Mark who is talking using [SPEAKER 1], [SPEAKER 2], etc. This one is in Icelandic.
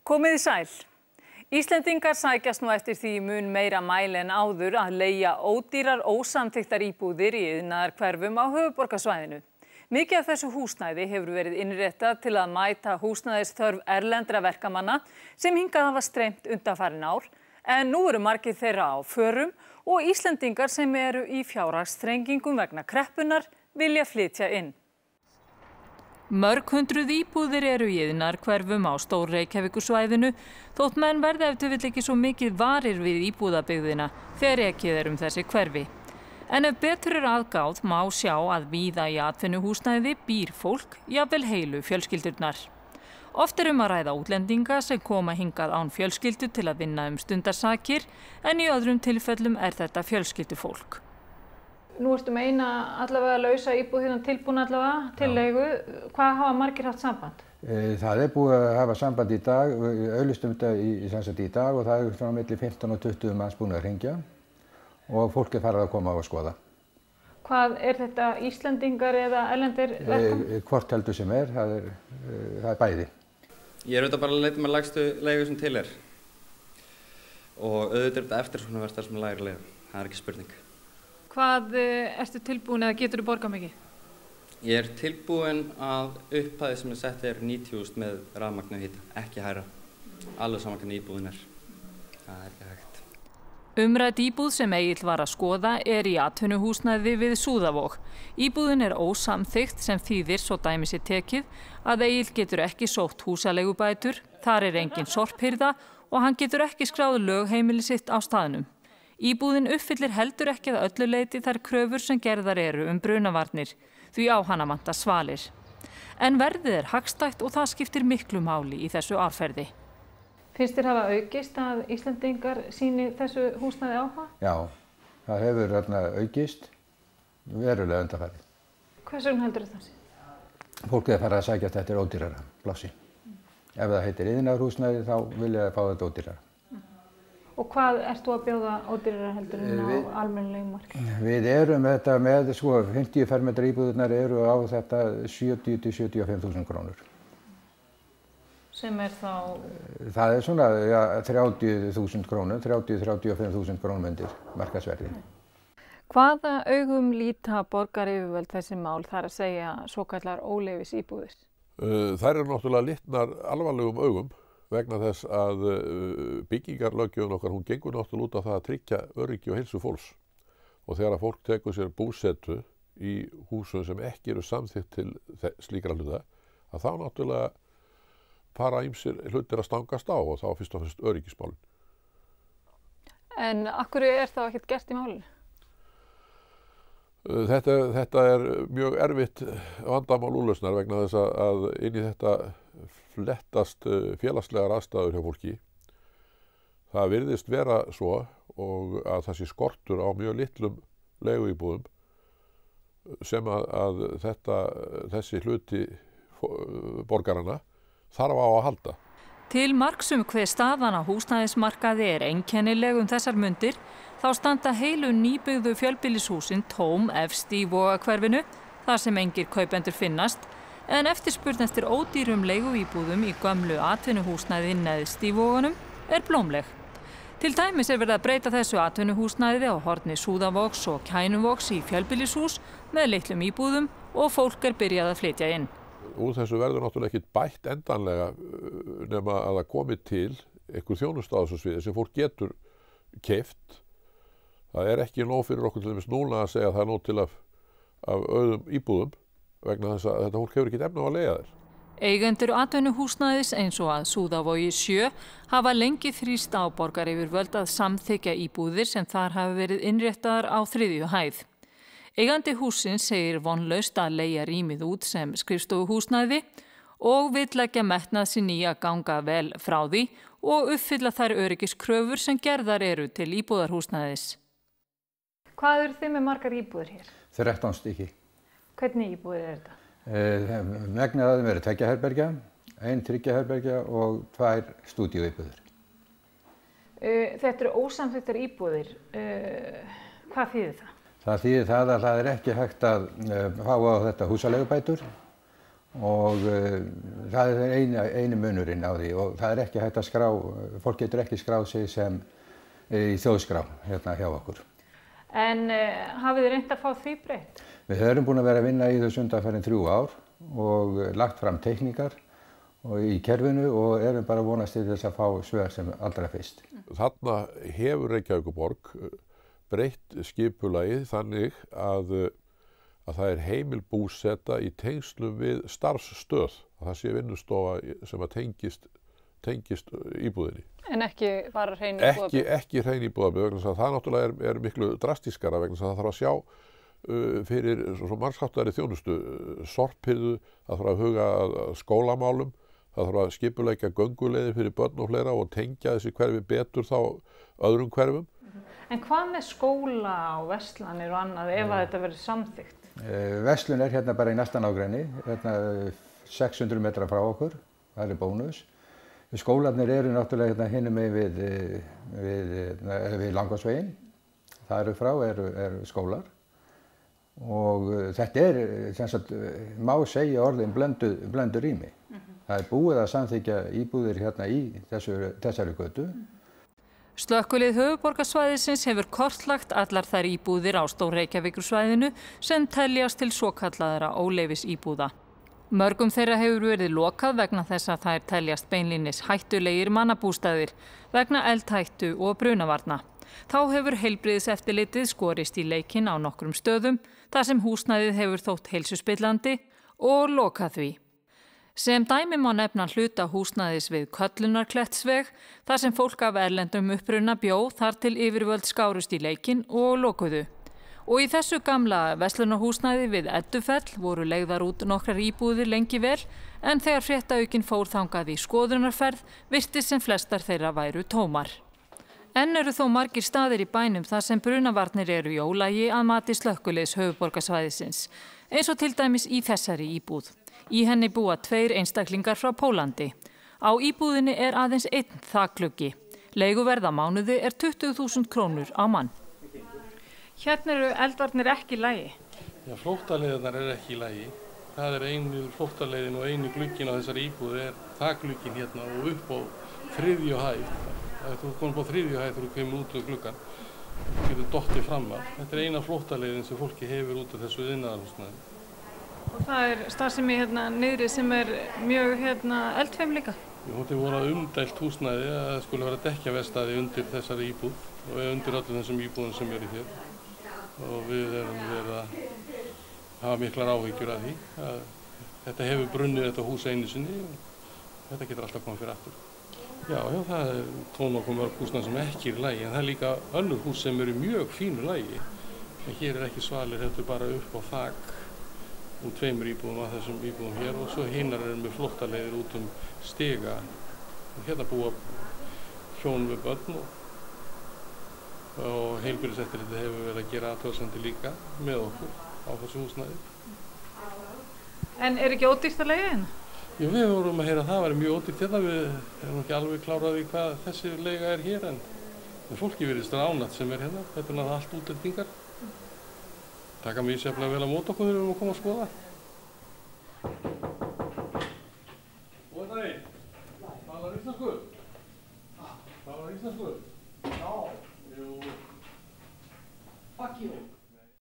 [SPEAKER 1] Komið í sæl. Íslendingar sækjast nú eftir því mun meira mæli en áður að leigja ódýrar ósamþykktar íbúðir í iðnaðarhverfum á höfuðborgarsvæðinu. Mikið af þessu húsnæði hefur verið innréttað til að mæta húsnæðisþörf erlendra verkamanna sem hingað hafa streymt undanfarin ár, en nú eru margir þeirra á förum og Íslendingar sem eru í fjárhagsþrengingum vegna kreppunnar vilja flytja inn. Mörg hundruð íbúðir eru í iðnaðarhverfum á Stór-Reykjavíkursvæðinu þótt menn verði ef til vill ekki svo mikið varir við íbúðabyggðina þegar ekið þessi hverfi. En ef betur er aðgáð má sjá að víða í atvinnuhúsnæði býr fólk, jafnvel heilu fjölskyldurnar. Oft er að ræða útlendinga sem koma hingað án fjölskyldu til að vinna stundarsakir, en í öðrum tilfellum er þetta fjölskyldufólk.
[SPEAKER 2] Nú ertu með eina allavega lausa íbúð hérna tilbúna allavega til leigu. Hvað hafa margir haft samband?
[SPEAKER 3] Það er búið að hafa samband í dag, auglýstum þetta í dag og það er frá milli 15 og 20 manns búin að hringja og fólk er farið að koma á að skoða.
[SPEAKER 2] Hvað er þetta, Íslendingar eða erlendir verkamenn?
[SPEAKER 3] Hvort heldur sem það er bæði.
[SPEAKER 4] Ég er auðvitað bara að leita með lægstu leigu sem til er og auðvitað er þetta eftirsóknarvert sem lægri leigu, það er ekki spurning.
[SPEAKER 2] Hvað ertu tilbúin eða getur þú borgað mikið?
[SPEAKER 4] Ég er tilbúin að upphæðið sem sett er 90.000 með rafmagni og hita, ekki hærra. Alveg saman hvernig íbúðin er. Það er ekki hægt.
[SPEAKER 1] Umrædd íbúð sem Egill var að skoða er í atvinnuhúsnæði við Súðavog. Íbúðin er ósamþykkt sem þýðir, svo dæmi sé tekið, að Egill getur ekki sótt húsaleigubætur, þar er engin sorphirða og hann getur ekki skráð lögheimili sitt á staðnum. Íbúðin uppfyllir heldur ekki að öllu leyti þær kröfur sem gerðar eru brunavarnir, því á hana vantar svalir. En verðið er hagstætt og það skiptir miklu máli í þessu árferði.
[SPEAKER 2] Finnst þér hafa aukist að Íslendingar sýni þessu húsnæði áhuga?
[SPEAKER 3] Já, það hefur aukist verulega undanfarið.
[SPEAKER 2] Hvers vegna heldur það sé?
[SPEAKER 3] Fólk er farið að sækja þetta ódýrara plássi. Ef það heitir iðnaðarhúsnæði þá vilja það fá þetta ódýrara.
[SPEAKER 2] Og hvað ert þú að bjóða ódýrara heldur en á almennilegum markaði?
[SPEAKER 3] Við erum þetta með 50 fermetra íbúðirnar eru á þetta 70 til 75.000 krónur.
[SPEAKER 2] Sem er þá?
[SPEAKER 3] Það er svona 30.000 krónur, 30-35.000 krónur undir markaðsverði.
[SPEAKER 2] Hvaða augum líta borgaryfirvöld þessi mál, þar að segja svokallar óleyfis íbúðir?
[SPEAKER 5] Þær eru náttúrulega litnar alvarlegum augum. Vegna þess að byggingarlöggjöfin okkar, hún gengur náttúrulega út á það að tryggja öryggi og heilsu fólks. Og þegar fólk tekur sér búsetu í húsum sem ekki eru samþykkt til slíkra hluta, að þá náttúrulega fara ýmsir hlutir að stangast á og þá fyrst og fremst öryggismálin.
[SPEAKER 2] En af hverju er það ekkert gert í málinu?
[SPEAKER 5] Þetta er mjög erfitt vandamál úrlausnar vegna þess að inn í þetta flettast félagslegar aðstæður hjá fólki. Það virðist vera svo og að það sé skortur á mjög litlum leiguíbúðum sem að þessi hluti borgaranna þarf á að halda.
[SPEAKER 1] Til marks hver staðan á húsnæðismarkaði er einkennileg þessar mundir, þá standa heilu nýbyggðu fjölbýlishúsin tóm efst í Vogahverfinu, þar sem engir kaupendur finnast, en eftirspurn eftir ódýrum leiguíbúðum í gömlu atvinnuhúsnæði neðst í Vogunum er blómleg. Til dæmis er verið að breyta þessu atvinnuhúsnæði á horni Súðavogs og Kænuvogs í fjölbýlishús með litlum íbúðum og fólk er byrjað að flytja inn.
[SPEAKER 5] Úr þessu verður náttúrulega ekkert bætt endanlega nema að það komi til einhver þjónusta á þessu sviði sem fólk getur keypt. Það er ekki nóg fyrir okkur til dæmis núna að segja að það er nóg til af auðum íbúðum vegna þess að þetta fólk hefur ekki efni á að leigja þér.
[SPEAKER 1] Eigendur atvinnuhúsnæðis eins og að Súðavogi 7 hafa lengi þrýst á borgaryfirvöld að samþykkja íbúðir sem þar hafi verið innréttaðar á 3. hæð. Eigandi hússins segir vonlaust að leigja rýmið út sem skrifstofuhúsnæði og vill leggja metnað sinn í að ganga vel frá því og uppfylla þær öryggiskröfur sem gerðar eru til íbúðarhúsnæðis.
[SPEAKER 2] Hvað eru þið með margar íbúðir hér?
[SPEAKER 3] 13 stykki.
[SPEAKER 2] Hvernig íbúðir er þetta?
[SPEAKER 3] Megnið að þeim eru 2 herbergja, 1 3 herbergja og 2 stúdíóíbúðir.
[SPEAKER 2] Þetta eru ósamþykktar íbúðir. Hvað þýðir það?
[SPEAKER 3] Það þýðir það að það er ekki hægt að fá á þetta húsaleigubætur og það er eini munurinn á því og það er ekki hægt að skrá, fólk getur ekki skráð sig sem í þjóðskrá hérna hjá okkur.
[SPEAKER 2] En hafið þið reynt að fá því breytt?
[SPEAKER 3] Við höfum búin að vera að vinna í þessu undanfarin 3 ár og lagt fram teikningar og í kerfinu og erum bara að vonast til þess að fá svör sem allra fyrst.
[SPEAKER 5] Þarna hefur Reykjavíkurborg breytt skipulagið þannig að það er heimil búseta í tengslum við starfsstöð. Það sé vinnustofa sem að tengist íbúðinni.
[SPEAKER 2] En ekki bara hrein íbúðabyggð?
[SPEAKER 5] Ekki hrein íbúðabyggð, það náttúrulega er miklu drastískara vegna þess að það þarf að sjá fyrir svo margháttaðri þjónustu, sorphirðu, það þarf að huga að skólamálum, það þarf að skipuleggja gönguleiðir fyrir börn og fleira og tengja þessi hverfi betur þá öðrum hverfum.
[SPEAKER 2] En hvað með skóla og verslanir og annað ef að þetta verður samþykkt?
[SPEAKER 3] Verslun er hérna bara í næsta nágrenni, hérna 600 metra frá okkur, það er bónus. Skólarnir eru náttúrulega hérna hinum megin við Langásveginn, þar frá eru skólar og þetta er, sem sagt, má segja orðin blöndu rými. Það er búið að samþykkja íbúðir hérna í þessari götu.
[SPEAKER 1] Slökkvilið höfuðborgarsvæðisins hefur kortlagt allar þær íbúðir á Stór-Reykjavíkursvæðinu sem teljast til svokallaðra óleyfisíbúða. Mörgum þeirra hefur verið lokað vegna þess að þær teljast beinlínis hættulegir mannabústaðir vegna eldhættu og brunavarna. Þá hefur heilbrigðiseftirlitið skorist í leikinn á nokkrum stöðum þar sem húsnæðið hefur þótt heilsuspillandi og lokað því. Sem dæmi má nefna hluta húsnæðis við Köllunarklettsveg þar sem fólk af erlendum uppruna bjó þar til yfirvöld skárust í leikinn og lokuðu. Og í þessu gamla verslunarhúsnæði við Eddufell voru leigðar út nokkrar íbúðir lengi vel en þegar fréttaaukinn fór þangað í skoðunarferð virtist sem flestar þeirra væru tómar. Enn eru þó margir staðir í bænum þar sem brunavarnir eru í ólagi að mati slökkviliðs höfuðborgarsvæðisins, eins og til dæmis í þessari íbúð. Í henni búa 2 einstaklingar frá Pólandi. Á íbúðinni er aðeins 1 þakgluggi. Leiguverð á mánuði er 20.000 krónur á mann.
[SPEAKER 2] Hérna eru eldvarnir ekki í lagi?
[SPEAKER 6] Já, flóttaleiðirnar eru ekki í lagi. Það er einu flóttaleiðin og einu glugginn á þessari íbúð er þakglugginn hérna og upp á 3. hæð. Ef þú komir upp á 3. hæð þegar þú kemur út úr gluggann, þú getur dottið fram af. Þetta er eina flóttaleiðin sem fólki hefur út af þessu iðnaðarhúsnæði.
[SPEAKER 2] Og það er starfsemi hérna niðri sem er mjög eldfim líka?
[SPEAKER 6] Þetta voru umdælt húsnæði að það skulle vera dekkjaverkstæði undir þessari íbúð og undir öllum þessum íbúðum sem eru hér. Og við erum verið að hafa miklar áhyggjur af því að þetta hefur brunnið þetta hús einu sinni og þetta getur alltaf komið fyrir aftur. Já, það er nokkuð mörg húsnæði sem ekki er í lagi en það er líka önnur hús sem eru mjög fínu lagi. En hér er ekki svalir, þetta er bara upp á þak úr 2 íbúðum af þessum íbúðum hér og svo hinnar eru með flóttaleiðir út stiga. Og hérna búa hjón við börn og heilbrigðiseftirlitið hefur verið að gera athugasemdir líka með okkur á þessu húsnæði.
[SPEAKER 2] En er ekki ódýrt að leigja hérna?
[SPEAKER 6] Jú, við vorum að heyra að það væri mjög ódýrt hérna. Við erum ekki alveg klárað í hvað þessi leiga er hér en fólki virðist ánægt sem er hérna. Þetta er náttúrulega allt útlendingar. Taka misjafnlega vel á móti okkur þegar við erum að koma að skoða. Góðan daginn. Talar íslensku? Talar íslensku? Já. Jú. Fuck you.